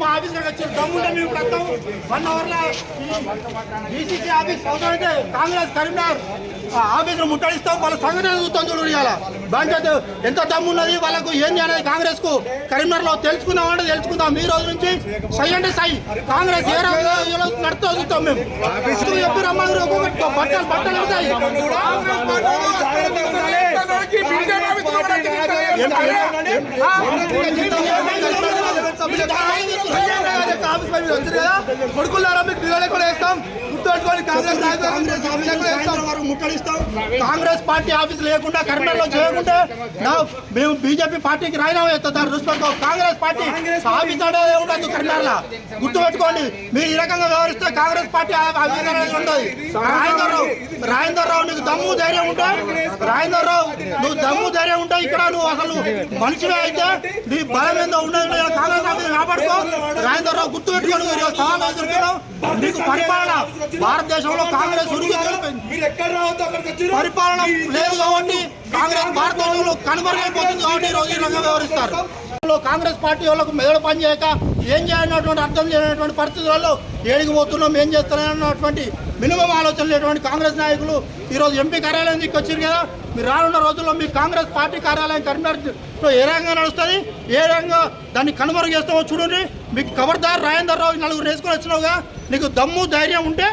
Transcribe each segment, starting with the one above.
మా ఆఫీస్ వచ్చి దమ్ముంటే మేము ప్రస్తుతం 1 అవర్లో డీసీసీ ఆఫీస్ అవసరమైతే కాంగ్రెస్ కరీంనగర్ ఆఫీసును ముట్టడిస్తాం. వాళ్ళ సంఘటన చూస్తాం చూడు. ఇవాళ బాధ్యత ఎంత దమ్ము ఉన్నది వాళ్ళకు ఏం చేయాలి కాంగ్రెస్ కు కరీంనగర్ లో తెలుసుకుందామంటే తెలుసుకుందాం. ఈ రోజు నుంచి సై అంటే సై కాంగ్రెస్ ఏ నడుస్తూ చూస్తాం మేము. చెప్పి రమ్మని ఒక్కొక్కటి బట్టలు ఉంటాయి. కొడుకులారా మీకు నిలబడి కూడా వేస్తాం. గుర్తుపెట్టుకోండి ముట్టడిస్తాం. కాంగ్రెస్ పార్టీ ఆఫీస్ లేకుండా కరీంనగర్లో చేయకుంటే మేము బీజేపీ పార్టీకి రాయినామా ఎత్తారు. రుస్పంతో కాంగ్రెస్ పార్టీ ఆఫీస్ అనేది ఉండదు కరీంనగర్లో. గుర్తుపెట్టుకోండి మీరు ఈ రకంగా వ్యవహరిస్తే కాంగ్రెస్ పార్టీ ఆఫీస్ అనేది ఉండదు. రాజేందర్ రావు నీకు దమ్ము ధైర్యం ఉంటే రాజేందర్ రావు నువ్వు దమ్ము ధైర్యం ఉంటే ఇక్కడ నువ్వు అసలు మనిషివే అయితే నీ బలం ఏందో ఉండదు. కాంగ్రెస్ ఆఫీస్ కాపాడుకో. రాజేందర్ రావు గుర్తుపెట్టుకోండి నీకు పరిపాలన భారతదేశంలో కాంగ్రెస్ పరిపాలన లేదు కాబట్టి కాంగ్రెస్ భారతదేశంలో కనుమరుగైపోతుంది కాబట్టి ఈరోజు ఈ రకంగా వ్యవహరిస్తారు. కాంగ్రెస్ పార్టీ వాళ్ళకు మెదడు పని చేయక ఏం చేయాలన్నటువంటి అర్థం చేయనటువంటి పరిస్థితులలో ఏడికి పోతున్నాం ఏం చేస్తున్నారన్నటువంటి మినిమం ఆలోచన లేనటువంటి కాంగ్రెస్ నాయకులు ఈరోజు ఎంపీ కార్యాలయం దిక్కొచ్చారు కదా. మీరు రానున్న రోజుల్లో మీ కాంగ్రెస్ పార్టీ కార్యాలయం కరీంనగర్లో ఏ రకంగా నడుస్తుంది ఏ రకంగా దాన్ని కనుమరుగు చేస్తామో చూడండి. మీకు ఖబర్దార్ రాజేందర్ రావు నలుగురు వేసుకొని వచ్చినావుగా నీకు దమ్ము ధైర్యం ఉంటే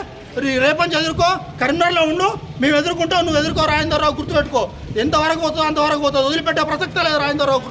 రేపంచి ఎదుర్కో. కరీంనగర్లో ఉండు మేము ఎదుర్కొంటాం. నువ్వు ఎదుర్కో రాజేందర్ రావు. గుర్తుపెట్టుకో ఎంతవరకు పోతుందో అంతవరకు పోతుంది. వదిలిపెట్టే ప్రసక్తే లేదు రాజేందర్ రావు.